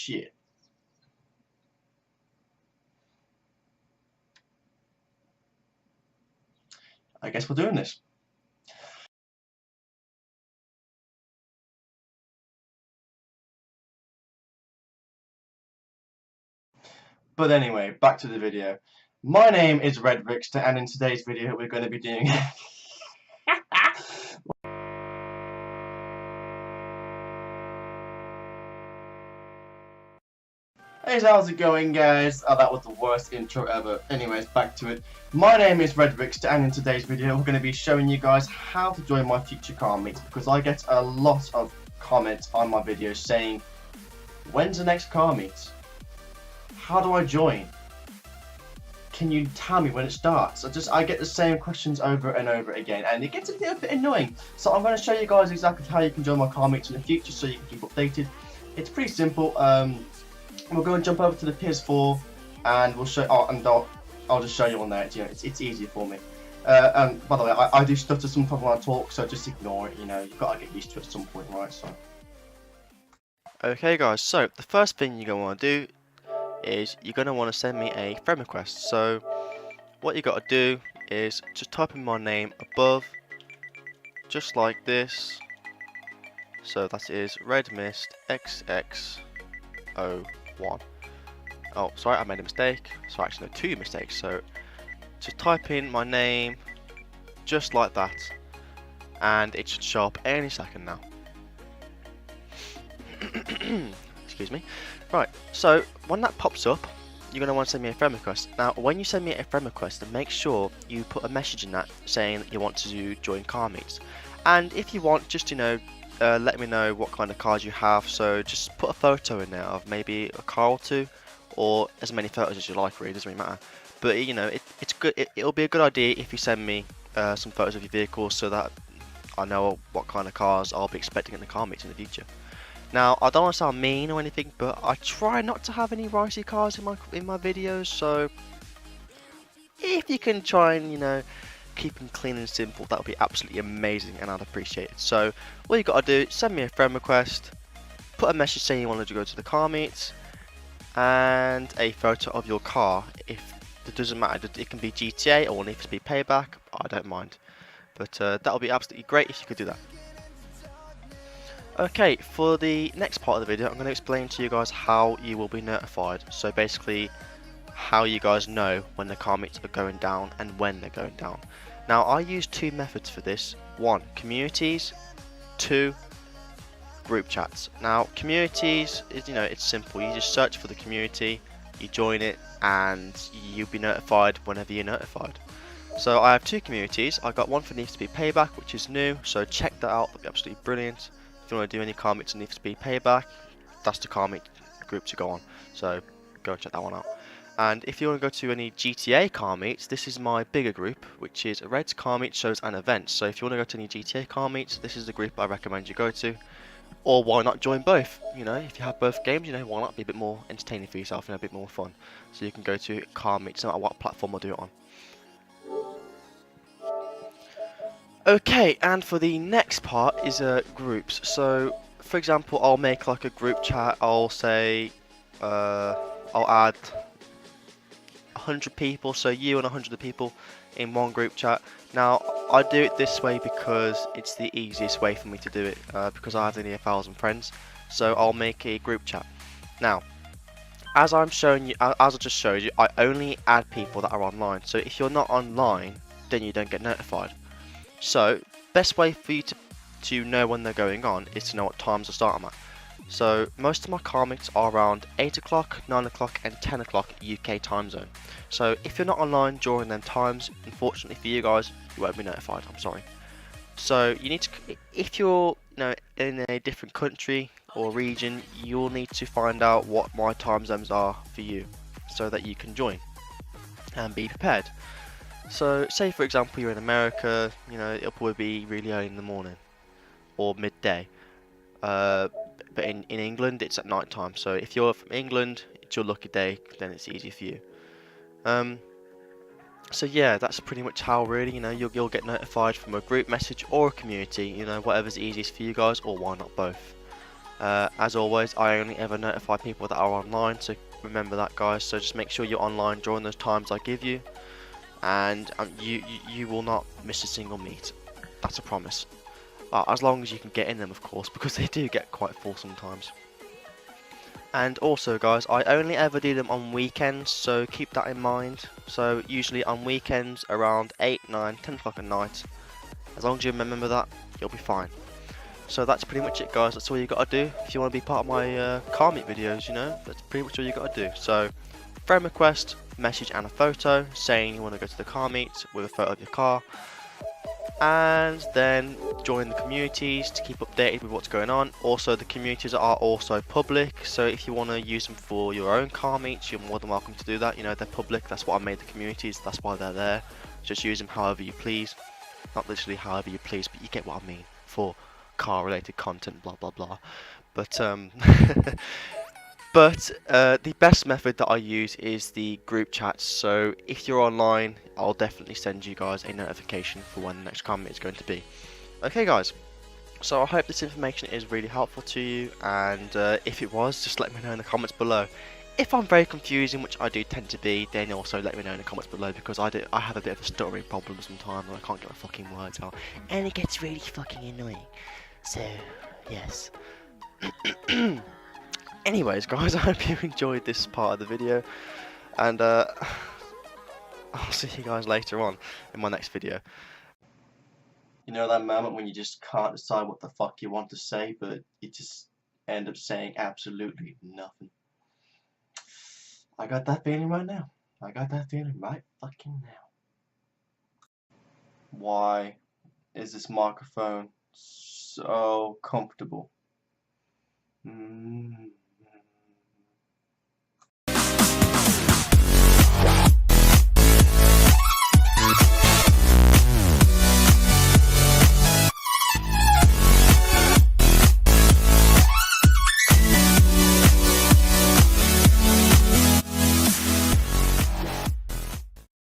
shit. I guess we're doing this. But anyway, back to the video. My name is Red Rickster, and in today's video we're going to be doing Hey, how's it going, guys? Oh, that was the worst intro ever. Anyways, back to it. My name is Red Rickster, and in today's video we're going to be showing you guys how to join my future car meets, because I get a lot of comments on my videos saying, when's the next car meet? How do I join? Can you tell me when it starts? I get the same questions over and over again, and it gets a little bit annoying. So I'm going to show you guys exactly how you can join my car meets in the future, so you can keep updated. It's pretty simple. We'll go and jump over to the PS4, and we'll show. I'll just show you on there. You know, it's easier for me. And by the way, I do stutter sometimes when I talk, so just ignore it. You know, you've got to get used to it at some point, right? So. Okay, guys. So the first thing you're gonna want to do is you're going to want to send me a friend request. So what you got to do is just type in my name above, just like this. So that is Red Mist XX01. Oh, sorry, I made a mistake. So actually, no, 2 mistakes. So just type in my name, just like that, and it should show up any second now. Excuse me. Right, so when that pops up, you're going to want to send me a friend request. Now, when you send me a friend request, then make sure you put a message in that saying that you want to join car meets. And if you want, just, you know, let me know what kind of cars you have. So just put a photo in there of maybe a car or two, or as many photos as you like, really, doesn't really matter. But, you know, it's good. It'll be a good idea if you send me some photos of your vehicles, so that I know what kind of cars I'll be expecting in the car meets in the future. Now, I don't want to sound mean or anything, but I try not to have any ricey cars in my videos, so if you can try and, you know, keep them clean and simple, that would be absolutely amazing, and I'd appreciate it. So, all you got to do, send me a friend request, put a message saying you wanted to go to the car meets, and a photo of your car. If it doesn't matter, it can be GTA or NFS Payback, I don't mind. But that would be absolutely great if you could do that. Okay, for the next part of the video, I'm going to explain to you guys how you will be notified. So basically, how you guys know when the car meets are going down and when they're going down. Now, I use 2 methods for this. 1, communities. 2, group chats. Now, communities is, you know, it's simple. You just search for the community, you join it, and you'll be notified whenever you're notified. So I have 2 communities. I got one for Needs to Be Payback, which is new. So check that out. That'll be absolutely brilliant. If you want to do any car meets and Needs to Be Payback, that's the car meet group to go on. So go and check that one out. And if you want to go to any GTA car meets, this is my bigger group, which is Red's Car Meet Shows and Events. So if you want to go to any GTA car meets, this is the group I recommend you go to. Or why not join both? You know, if you have both games, you know, why not be a bit more entertaining for yourself and a bit more fun? So you can go to car meets no matter what platform I'll do it on. Okay, and for the next part is groups. So, for example, I'll make like a group chat. I'll say, I'll add 100 people, so you and 100 people in one group chat. Now, I do it this way because it's the easiest way for me to do it, because I have only 1,000 friends. So I'll make a group chat. Now, as I just showed you, I only add people that are online. So if you're not online, then you don't get notified. So, best way for you to know when they're going on is to know what times to start them at. So, most of my car meets are around 8 o'clock, 9 o'clock and 10 o'clock UK time zone. So, if you're not online during them times, unfortunately for you guys, you won't be notified, I'm sorry. So, you need to, if you're, you know, in a different country or region, you'll need to find out what my time zones are for you, so that you can join and be prepared. So, say for example you're in America, you know, it'll probably be really early in the morning or midday. But in England, it's at night time. So if you're from England, it's your lucky day, then it's easy for you. So yeah, that's pretty much how really, you know, you'll get notified from a group message or a community, you know, whatever's easiest for you guys, or why not both. As always, I only ever notify people that are online, so remember that, guys. So just make sure you're online during those times I give you, and you will not miss a single meet. That's a promise. As long as you can get in them, of course, because they do get quite full sometimes. And also, guys, I only ever do them on weekends, so keep that in mind. So usually on weekends around 8, 9, 10 o'clock at night. As long as you remember that, you'll be fine. So that's pretty much it, guys. That's all you got to do if you want to be part of my car meet videos, you know. That's pretty much all you got to do. So friend request, message and a photo saying you want to go to the car meet with a photo of your car. And then join the communities to keep updated with what's going on. Also, the communities are also public, so if you want to use them for your own car meets, you're more than welcome to do that. You know, they're public. That's why I made the communities. That's why they're there. Just use them however you please. Not literally however you please, but you get what I mean. For car related content, blah blah blah. But the best method that I use is the group chats. So if you're online, I'll definitely send you guys a notification for when the next comment is going to be. Okay, guys. So I hope this information is really helpful to you, and if it was, just let me know in the comments below. If I'm very confusing, which I do tend to be, then also let me know in the comments below, because I have a bit of a stuttering problem sometimes and I can't get my fucking words out, and it gets really fucking annoying. So, yes. Anyways, guys, I hope you enjoyed this part of the video, and I'll see you guys later on in my next video. You know that moment when you just can't decide what the fuck you want to say, but you just end up saying absolutely nothing. I got that feeling right now. I got that feeling right fucking now. Why is this microphone so comfortable?